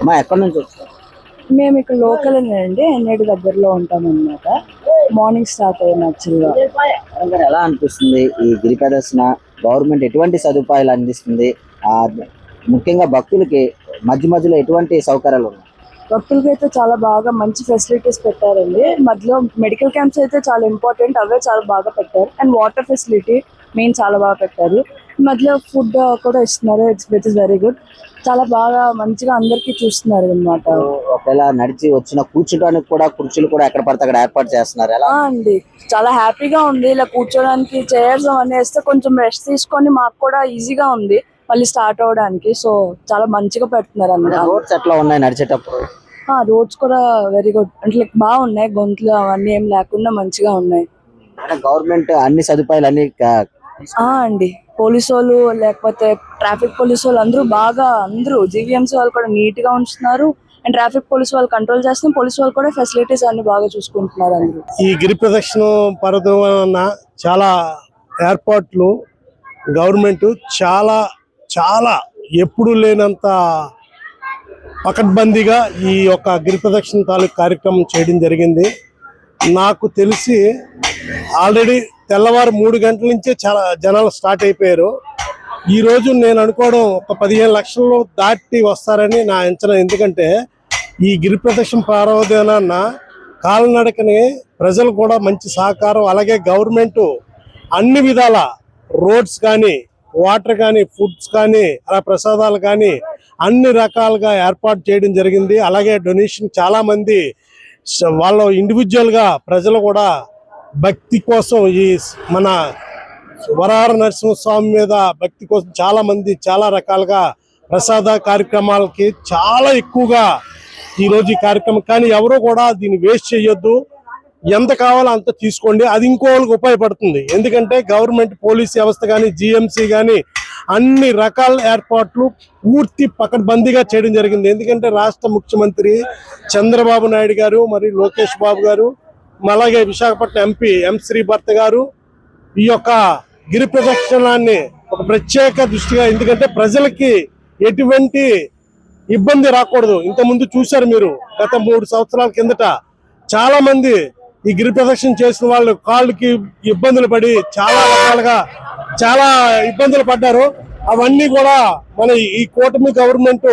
అమ్మా ఎక్కడి నుంచి వచ్చారు? మేము ఇక్కడ లోకల్ అండి, ఎన్నేడు దగ్గరలో ఉంటాం అన్నమాట. మార్నింగ్ స్టార్ట్ అయ్యాం యాక్చువల్గా. ఎలా అనిపిస్తుంది ఈ గిరి ప్రదర్శన? గవర్నమెంట్ ఎటువంటి సదుపాయాలు అందిస్తుంది? ముఖ్యంగా భక్తులకి మధ్యలో ఎటువంటి సౌకర్యాలు ఉన్నాయి? భక్తులకి అయితే చాలా బాగా మంచి ఫెసిలిటీస్ పెట్టారండి. మధ్యలో మెడికల్ క్యాంప్స్ అయితే చాలా ఇంపార్టెంట్, అవే చాలా బాగా పెట్టారు. అండ్ వాటర్ ఫెసిలిటీ మెయిన్ చాలా బాగా పెట్టారు. మధ్యలో ఫుడ్ కూడా ఇస్తున్నారు, విచ్ ఇస్ వెరీ గుడ్. చాలా బాగా మంచిగా అందరికి చూస్తున్నారు అన్నమాట. ఒకవేళ నడిచి వచ్చిన కూర్చోడానికి కూడా కుర్చీలు కూడా ఎక్కడ పడితే అక్కడ ఏర్పాటు చేస్తున్నారు. ఎలా అండి, చాలా హ్యాపీగా ఉంది. ఇలా కూర్చోడానికి చైర్స్ అవన్నీ వేస్తే కొంచెం రెస్ట్ తీసుకొని మాకు కూడా ఈజీగా ఉంది మళ్ళీ స్టార్ట్ అవడానికి. సో చాలా మంచిగా పెడుతున్నారు అన్నమాట. రోడ్స్ ఎట్లా ఉన్నాయి నడిచేటప్పుడు? రోడ్స్ కూడా వెరీ గుడ్, అంటే బాగున్నాయి. గొంతులు అవన్నీ ఏం లేకుండా మంచిగా ఉన్నాయి. గవర్నమెంట్ అన్ని సదుపాయాలు అన్ని అండి, పోలీసు వాళ్ళు లేకపోతే ట్రాఫిక్ పోలీసు వాళ్ళు అందరూ జీవీఎంసీ వాళ్ళు కూడా నీట్ గా ఉంచుతున్నారు. అండ్ ట్రాఫిక్ పోలీసు వాళ్ళు కంట్రోల్ చేస్తున్నారు. పోలీసు వాళ్ళు కూడా ఫెసిలిటీస్ అన్ని బాగా చూసుకుంటున్నారు. అందరూ ఈ గిరి ప్రదక్షిణ పర్వతం చాలా ఏర్పాట్లు గవర్నమెంట్ చాలా చాలా ఎప్పుడు లేనంత పకడ్బందీగా ఈ యొక్క గిరి ప్రదక్షిణ తాలూకు కార్యక్రమం చేయడం జరిగింది. నాకు తెలిసి ఆల్రెడీ తెల్లవారు 3 గంటల నుంచే చాలా జనాలు స్టార్ట్ అయిపోయారు. ఈరోజు నేను అనుకోవడం ఒక 15 లక్షలు దాటి వస్తారని నా అంచనా. ఎందుకంటే ఈ గిరి ప్రదక్షిణ ప్రారంభాన కాలినడకని ప్రజలు కూడా మంచి సహకారం, అలాగే గవర్నమెంట్ అన్ని విధాల రోడ్స్ కానీ, వాటర్ కానీ, ఫుడ్స్ కానీ, అలా ప్రసాదాలు కానీ అన్ని రకాలుగా ఏర్పాటు చేయడం జరిగింది. అలాగే డొనేషన్ చాలా మంది వాళ్ళ ఇండివిజువల్గా ప్రజలు కూడా భక్తి కోసం ఈ మన వరాహ నరసింహస్వామి మీద భక్తి కోసం చాలా మంది చాలా రకాలుగా ప్రసాద కార్యక్రమాలకి చాలా ఎక్కువగా ఈరోజు ఈ కార్యక్రమం. కానీ ఎవరు కూడా దీన్ని వేస్ట్ చేయొద్దు, ఎంత కావాలో అంత తీసుకోండి, అది ఇంకోళ్ళకి ఉపయోగపడుతుంది. ఎందుకంటే గవర్నమెంట్ పోలీస్ వ్యవస్థ కానీ, జిఎంసీ కానీ అన్ని రకాల ఏర్పాట్లు పూర్తి పకడ్బందీగా చేయడం జరిగింది. ఎందుకంటే రాష్ట్ర ముఖ్యమంత్రి చంద్రబాబు నాయుడు గారు, మరి లోకేష్ బాబు గారు, అలాగే విశాఖపట్నం ఎంపీ శ్రీభర్త గారు ఈ యొక్క గిరి ప్రదక్షిణాన్ని ఒక ప్రత్యేక దృష్టిగా, ఎందుకంటే ప్రజలకి ఎటువంటి ఇబ్బంది రాకూడదు. ఇంతకుముందు చూశారు మీరు, గత 3 సంవత్సరాల కిందట చాలా మంది ఈ గిరి ప్రదక్షిణ చేసిన వాళ్ళు కాళ్ళకి ఇబ్బందులు పడి చాలా రకాలుగా చాలా ఇబ్బందులు పడ్డారు. అవన్నీ కూడా మన ఈ కూటమి గవర్నమెంట్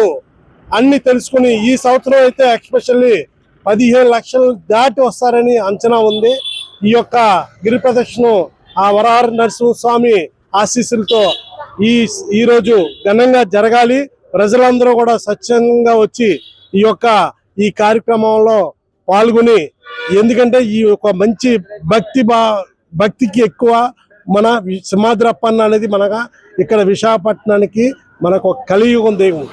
అన్ని తెలుసుకుని ఈ సంవత్సరం అయితే ఎక్స్పెషల్లీ 15 లక్షలు దాటి వస్తారని అంచనా ఉంది. ఈ యొక్క గిరి ప్రదక్షిణ ఆ వరాహ నరసింహస్వామి ఆశీస్సులతో ఈరోజు ఘనంగా జరగాలి. ప్రజలందరూ కూడా స్వచ్ఛందంగా వచ్చి ఈ కార్యక్రమంలో పాల్గొని, ఎందుకంటే ఈ యొక్క మంచి భక్తికి ఎక్కువ మన సింహాద్రప్పన్న అనేది మనగా ఇక్కడ విశాఖపట్నానికి మనకు ఒక కలియుగం దేవుడు.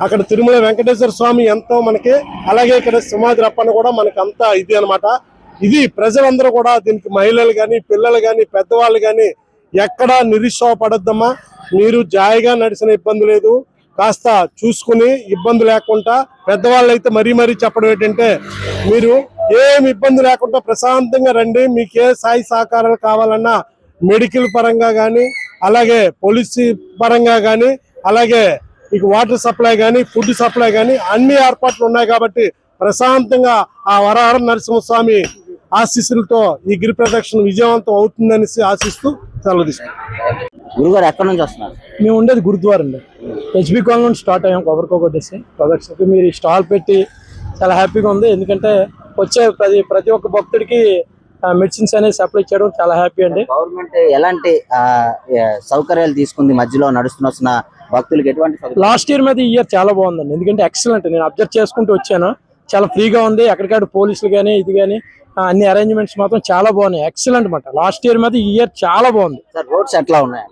అక్కడ తిరుమల వెంకటేశ్వర స్వామి ఎంతో మనకి, అలాగే ఇక్కడ సింహాద్రప్పన్న కూడా మనకి అంతా ఇది అనమాట. ఇది ప్రజలందరూ కూడా దీనికి మహిళలు కానీ, పిల్లలు కానీ, పెద్దవాళ్ళు కానీ ఎక్కడా నిరుత్సాహపడొద్దమ్మా. మీరు జాయిగా నడిచిన ఇబ్బంది లేదు, కాస్త చూసుకుని ఇబ్బంది లేకుండా, పెద్దవాళ్ళు అయితే మరీ చెప్పడం ఏంటంటే మీరు ఏమి ఇబ్బంది లేకుండా ప్రశాంతంగా రండి. మీకు ఏ సాయి సహకారాలు కావాలన్నా మెడికల్ పరంగా కానీ, అలాగే పోలీస్ పరంగా కానీ, అలాగే మీకు వాటర్ సప్లై కానీ, ఫుడ్ సప్లై కానీ అన్ని ఏర్పాట్లు ఉన్నాయి. కాబట్టి ప్రశాంతంగా ఆ వరాహ నరసింహస్వామి ఆశీస్సులతో ఈ గిరి ప్రదక్షిణ విజయవంతం అవుతుందని ఆశిస్తూ సెలవు తీసుకుంటాం. గురుగారు ఎక్కడి నుంచి వస్తున్నారు? మేము ఉండేది గురుద్వారా అండి. హెచ్బి కాలనీ నుంచి స్టార్ట్ అయ్యాం కొబ్బరికొట్టేసి ప్రదక్షిణకి. మీరు స్టాల్ పెట్టి చాలా హ్యాపీగా ఉంది. ఎందుకంటే వచ్చే ప్రతి ఒక్క భక్తుడికి మెడిసిన్స్ అనేది సప్లై చేయడం చాలా హ్యాపీ అండి. గవర్నమెంట్ ఎలాంటి సౌకర్యాలు తీసుకుంది? మధ్యలో నడుస్తున్న భక్తులకి ఎటువంటి? లాస్ట్ ఇయర్ మీద ఈ ఇయర్ చాలా బాగుందండి. ఎందుకంటే ఎక్సలెంట్, నేను అబ్జర్వ్ చేసుకుంటూ వచ్చాను, చాలా ఫ్రీగా ఉంది. ఎక్కడికాడ పోలీసులు కానీ ఇది కానీ అన్ని అరేంజ్మెంట్స్ మాత్రం చాలా బాగున్నాయి. ఎక్సలెంట్ మాట. లాస్ట్ ఇయర్ మీద ఈ ఇయర్ చాలా బాగుంది. రోడ్స్ ఎట్లా ఉన్నాయి?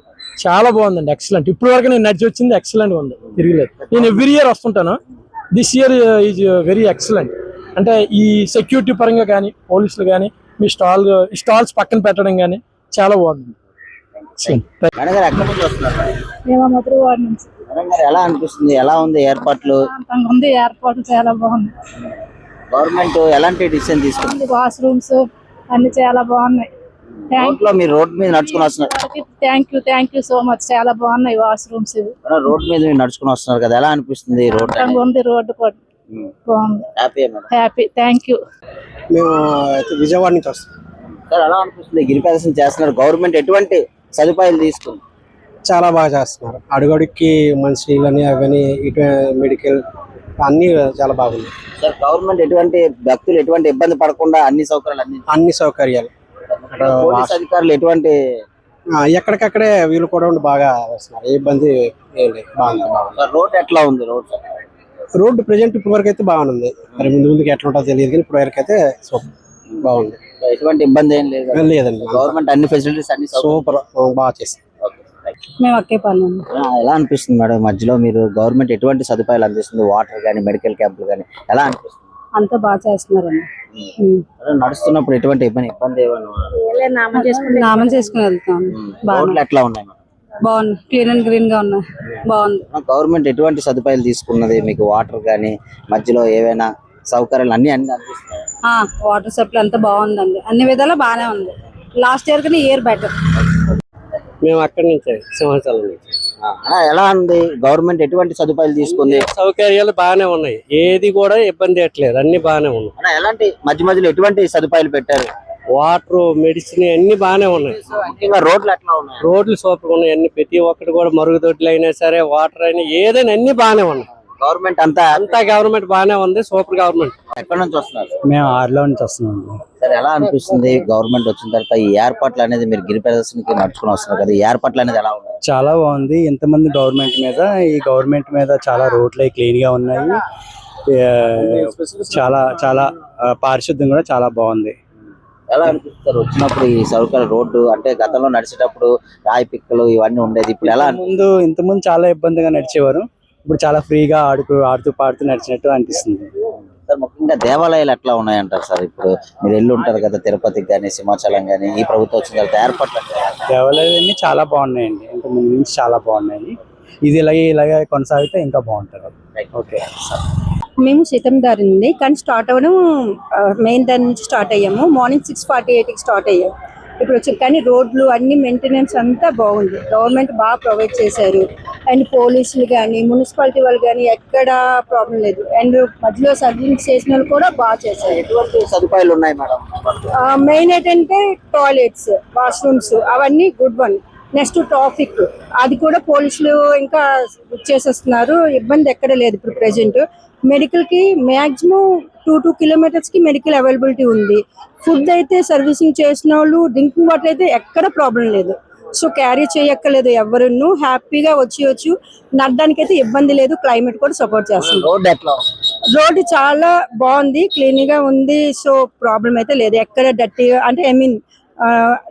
చాలా బాగుందండి, ఎక్సలెంట్. ఇప్పుడు వరకు నేను నడిచి వచ్చింది ఎక్సలెంట్ ఉంది, తిరిగిలేదు. నేను ఎవ్రీ ఇయర్ వస్తుంటాను. This year is very excellent. అంటే ఈ సెక్యూరిటీ పరంగా కానీ, పోలీసులు కానీ, మీ స్టాల్స్ పక్కన పెట్టడం కానీ చాలా బాగుంది. ఎలా అనిపిస్తుంది? ఎలా ఉంది ఏర్పాట్లు? ఏర్పాట్లు చాలా బాగుంది. గవర్నమెంట్ ఎలాంటి డిసిషన్ తీసుకుంది? వాష్రూమ్స్ అన్ని చాలా బాగున్నాయి. మీరు రోడ్ మీద నడుచుకుని వస్తున్నారు. Thank you so much. చాలా బాగున్నాయి వాష్రూమ్స్. రోడ్ మీద నడుచుకుని వస్తున్నారు కదా, ఎలా అనిపిస్తుంది? రోడ్డు కూడా బాగుంది. Happy madam. Happy. Thank you. మేము అయితే విజయవాడ నుంచి వస్తాం. సార్ ఎలా అనిపిస్తుంది గిరి ప్రదర్శన చేస్తున్నారు, గవర్నమెంట్ ఎటువంటి సదుపాయాలు తీసుకుంది? చాలా బాగా చేస్తున్నారు. అడుగడుక్కి మంచినీళ్ళని అవన్నీ ఇటు మెడికల్ అన్నీ చాలా బాగున్నాయి. సార్ గవర్నమెంట్ ఎటువంటి భక్తులు ఎటువంటి ఇబ్బంది పడకుండా అన్ని సౌకర్యాలు అన్ని సౌకర్యాలు పోలీస్ అధికారులు ఎటువంటి ఎక్కడికక్కడే వీళ్ళు కూడా ఉండి బాగా వేస్తున్నారు. ఏ ఇబ్బంది ఏం లేదు. బాగుంది. రోడ్ ఎట్లా ఉంది? రోడ్డు ప్రజెంట్ ఇప్పటి వరకు అయితే బాగుంది. మరి ముందుకు ఎట్లా ఉంటుందో తెలియదు కానీ ఇప్పటి వరకు అయితే సూపర్ బాగుంది. ఎటువంటి ఇబ్బంది ఏం లేదు. లేదండి. గవర్నమెంట్ అన్ని ఫెసిలిటీస్ అన్ని సూపర్ బాగా చేసింది. మేము అక్కేపాలెం. ఎలా అనిపిస్తుంది మేడం మధ్యలో మీరు గవర్నమెంట్ ఎటువంటి సదుపాయాలు అందిస్తుంది? వాటర్ కానీ మెడికల్ క్యాంపులు కానీ ఎలా అనిపిస్తుంది? అంతా బాగా చేస్తున్నారండి. నడుస్తున్నప్పుడు ఎటువంటి ఇబ్బంది ఏమైనా నామం చేసుకుని వెళ్తాం. రోడ్లు ఎట్లా ఉన్నాయి మేడం? బాగుంది. క్లీన్ అండ్ గ్రీన్ గా ఉన్నాయి. బాగుంది. గవర్నమెంట్ ఎటువంటి సదుపాయాలు తీసుకున్నది? మీకు వాటర్ కానీ మధ్యలో ఏవైనా సౌకర్యాలు అన్ని అందిస్తున్నాయి? వాటర్ సప్లై అంతా బాగుందండి. అన్ని విధాలా బాగానే ఉంది. లాస్ట్ ఇయర్ కన్నా ఇయర్ బెటర్. మేము అక్కడి నుంచి సింహాచలం నుంచి. ఎలా ఉంది? గవర్నమెంట్ ఎటువంటి సదుపాయాలు తీసుకుంది? సౌకర్యాలు బాగానే ఉన్నాయి. ఏది కూడా ఇబ్బంది ఎట్లేదు. అన్ని బాగానే ఉన్నాయి. ఎలాంటి మధ్యలో ఎటువంటి సదుపాయాలు పెట్టారు? వాటర్ మెడిసిన్ అన్ని బాగానే ఉన్నాయి. ముఖ్యంగా రోడ్లు ఎట్లా ఉన్నాయి? రోడ్లు సూపర్ ఉన్నాయి. అన్ని ప్రతి ఒక్కటి కూడా మరుగుదొడ్లు అయినా సరే వాటర్ అయినా ఏదైనా అన్ని బాగానే ఉన్నాయి. గవర్నమెంట్ అంతా గవర్నమెంట్ బాగానే ఉంది. Super government. ఎక్కడి నుంచి వస్తున్నారు? మేము ఆరులో నుంచి వస్తున్నాం. సరే ఎలా అనిపిస్తుంది గవర్నమెంట్ వచ్చిన తర్వాత ఈ ఏర్పాట్లు అనేది? మీరు గిరి ప్రదర్శనకి నడుచుకుని వస్తున్నారు కదా, ఈ ఏర్పాట్లు అనేది ఎలా ఉన్నాయి? చాలా బాగుంది. ఇంతమంది గవర్నమెంట్ మీద, ఈ గవర్నమెంట్ మీద చాలా రోడ్లు క్లీన్ గా ఉన్నాయి. చాలా చాలా పారిశుద్ధ్యం కూడా చాలా బాగుంది. ఎలా అనిపిస్తారు వచ్చినప్పుడు ఈ సౌకర్య రోడ్డు? అంటే గతంలో నడిచేటప్పుడు రాయి పిక్కలు ఇవన్నీ ఉండేది, ఇప్పుడు ఎలా? ఇంతకుముందు చాలా ఇబ్బందిగా నడిచేవారు. ఇప్పుడు చాలా ఫ్రీగా ఆడుతూ పాడుతూ నడిచినట్టు అనిపిస్తుంది. సార్ ముఖ్యంగా దేవాలయాలు ఎట్లా ఉన్నాయంటారు సార్? ఇప్పుడు మీరు వెళ్ళి ఉంటారు కదా తిరుపతికి కానీ సింహాచలం కానీ, ఈ ప్రభుత్వం వచ్చిన తర్వాత ఏర్పాట్లు దేవాలయాలన్నీ చాలా బాగున్నాయండి. ఇంతకుముందు నుంచి చాలా బాగున్నాయి. ఇది ఇలాగే కొనసాగితే ఇంకా బాగుంటారు. ఓకే. మేము సీతందారి నుండి కానీ స్టార్ట్ అవ్వడం మెయిన్ దాని నుంచి స్టార్ట్ అయ్యాము. మార్నింగ్ 6:48కి స్టార్ట్ అయ్యాము. ఇప్పుడు వచ్చి కానీ రోడ్లు అన్ని మెయింటెనెన్స్ అంతా బాగుంది. గవర్నమెంట్ బాగా ప్రొవైడ్ చేశారు. అండ్ పోలీసులు కానీ మున్సిపాలిటీ వాళ్ళు కానీ ఎక్కడ ప్రాబ్లం లేదు. అండ్ మధ్యలో సర్వీస్ చేసిన వాళ్ళు కూడా బాగా చేశారు. ఎటువంటి సదుపాయాలు ఉన్నాయి మేడం? మెయిన్ ఏంటంటే టాయిలెట్స్, వాష్రూమ్స్ అవన్నీ గుడ్ వన్. నెక్స్ట్ ట్రాఫిక్ అది కూడా పోలీసులు ఇంకా చేసేస్తున్నారు. ఇబ్బంది ఎక్కడ లేదు ఇప్పుడు ప్రెజెంట్. మెడికల్ కి మాక్సిమం 2 కిలోమీటర్స్ కి మెడికల్ అవైలబిలిటీ ఉంది. ఫుడ్ అయితే సర్వీసింగ్ చేసిన వాళ్ళు, డ్రింకింగ్ వాటర్ అయితే ఎక్కడ ప్రాబ్లం లేదు. సో క్యారీ చేయక్కర్లేదు. ఎవరును హ్యాపీగా వచ్చి నడడానికి అయితే ఇబ్బంది లేదు. క్లైమేట్ కూడా సపోర్ట్ చేస్తుంది. రోడ్ ఎట్లా? రోడ్డు చాలా బాగుంది, క్లీన్ గా ఉంది. సో ప్రాబ్లం అయితే లేదు. ఎక్కడ డర్టీగా అంటే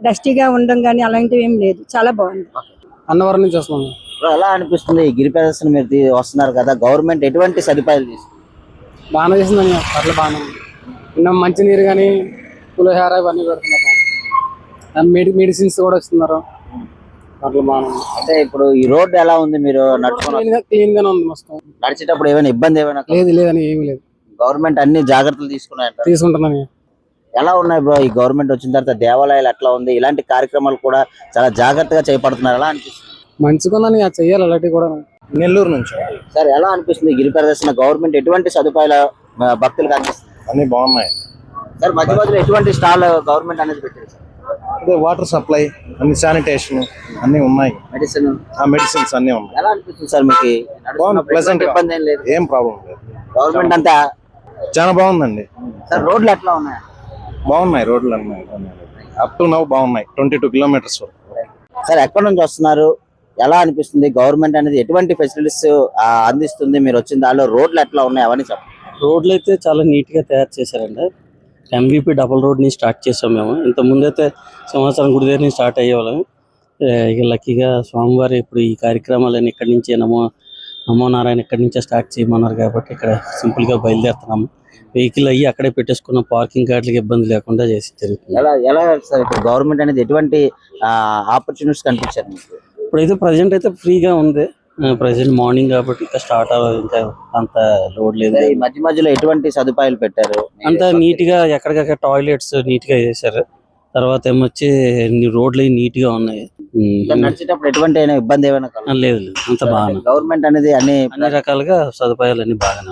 డస్టీగా ఉండడం కానీ అలాంటివి ఏం లేదు. చాలా బాగుంది. అన్నవరం నుంచి వస్తున్నాం. ఎలా అనిపిస్తుంది ఈ గిరి ప్రదర్శన మీరు వస్తున్నారు కదా, గవర్నమెంట్ ఎటువంటి సదుపాయాలు తీసుకుంది? బాగానే చేసిందని అట్లా బాగానే ఉంది. మంచి నీరు కానీ పులిహార ఇవన్నీ పెడుతున్నారు. మెడిసిన్స్ కూడా ఇస్తున్నారు. అట్లా బాగానే ఉంది. అంటే ఇప్పుడు ఈ రోడ్డు ఎలా ఉంది? మీరు నడుచుకున్న క్లీన్ గానే ఉంది. మొత్తం నడిచేటప్పుడు ఏమైనా ఇబ్బంది ఏమైనా? లేదని ఏమీ లేదు. గవర్నమెంట్ అన్ని జాగ్రత్తలు తీసుకున్నాయంట. తీసుకుంటున్నాను. ఎలా ఉన్నాయి బ్రో ఈ గవర్నమెంట్ వచ్చిన తర్వాత దేవాలయాలు ఎట్లా ఉంది? ఇలాంటి కార్యక్రమాలు కూడా చాలా జాగ్రత్తగా చేపడుతున్నారు. ఎలా అనిపిస్తుంది? మంచిగా చెయ్యాలి అలాంటివి కూడా. నెల్లూరు నుంచి. సార్ ఎలా అనిపిస్తుంది గిరి ప్రదర్శన? గవర్నమెంట్ ఎటువంటి సదుపాయాలు భక్తులకు అందిస్తుంది? అన్ని బాగున్నాయి సార్. మధ్యలో ఎటువంటి స్టాల్ గవర్నమెంట్ అనేది పెట్టారు సార్? అదే వాటర్ సప్లై, అన్ని శానిటేషన్ అన్ని ఉన్నాయి. మెడిసిన్స్ అన్ని ఉన్నాయి. ఎలా అనిపిస్తుంది సార్ మీకు? ప్లెజెంట్, ఇబ్బంది ఏం లేదు, ఏం ప్రాబ్లం లేదు. గవర్నమెంట్ అంతా చాలా బాగుందండి. సార్ రోడ్లు ఎట్లా ఉన్నాయి? బాగున్నాయి రోడ్లు అన్నీ. అప్ టు నౌ బాగున్నాయి. 22 కిలోమీటర్స్. సార్ ఎక్కడి నుంచి వస్తున్నారు? ఎలా అనిపిస్తుంది? గవర్నమెంట్ అనేది ఎటువంటి ఫెసిలిటీస్ అందిస్తుంది? మీరు వచ్చిన దానిలో రోడ్లు ఎట్లా ఉన్నాయి అవన్నీ చెప్పండి. రోడ్లు అయితే చాలా నీట్ గా తయారు చేశారండి. MVP డబుల్ రోడ్ ని స్టార్ట్ చేసాం మేము. ఇంత ముందైతే సింహాచలం గుడి దగ్గర నుంచి స్టార్ట్ అయ్యేవాళ్ళం. ఇక లక్కీగా స్వామివారి ఇప్పుడు ఈ కార్యక్రమాలన్నీ ఇక్కడి నుంచే నమో నారాయణ ఇక్కడి నుంచే స్టార్ట్ చేయమన్నారు కాబట్టి ఇక్కడ సింపుల్ గా బయలుదేరుతున్నాము. వెహికల్ అయ్యి అక్కడే పెట్టేసుకున్న పార్కింగ్ కార్డులకి ఇబ్బంది లేకుండా చేసి జరుగుతుంది. ఎలా సార్ ఇప్పుడు గవర్నమెంట్ అనేది ఎటువంటి ఆపర్చునిటీస్ కనిపించారు మీకు? ఇప్పుడైతే ప్రజెంట్ అయితే ఫ్రీగా ఉంది. ప్రజెంట్ మార్నింగ్ కాబట్టి ఇంకా స్టార్ట్ అవ్వదు. ఇంకా అంత లోడ్ లేదు. ఈ మధ్యలో ఎటువంటి సదుపాయాలు పెట్టారు? అంత నీట్ గా ఎక్కడికక్కడ టాయిలెట్స్ నీట్ గా చేశారు. తర్వాత ఏమొచ్చి రోడ్లు నీట్ గా ఉన్నాయి. నడిచేటప్పుడు ఎటువంటి ఇబ్బంది ఏమైనా? లేదు, అంత బాగా గవర్నమెంట్ అనేది అన్ని రకాలుగా సదుపాయాలు అన్ని బాగానే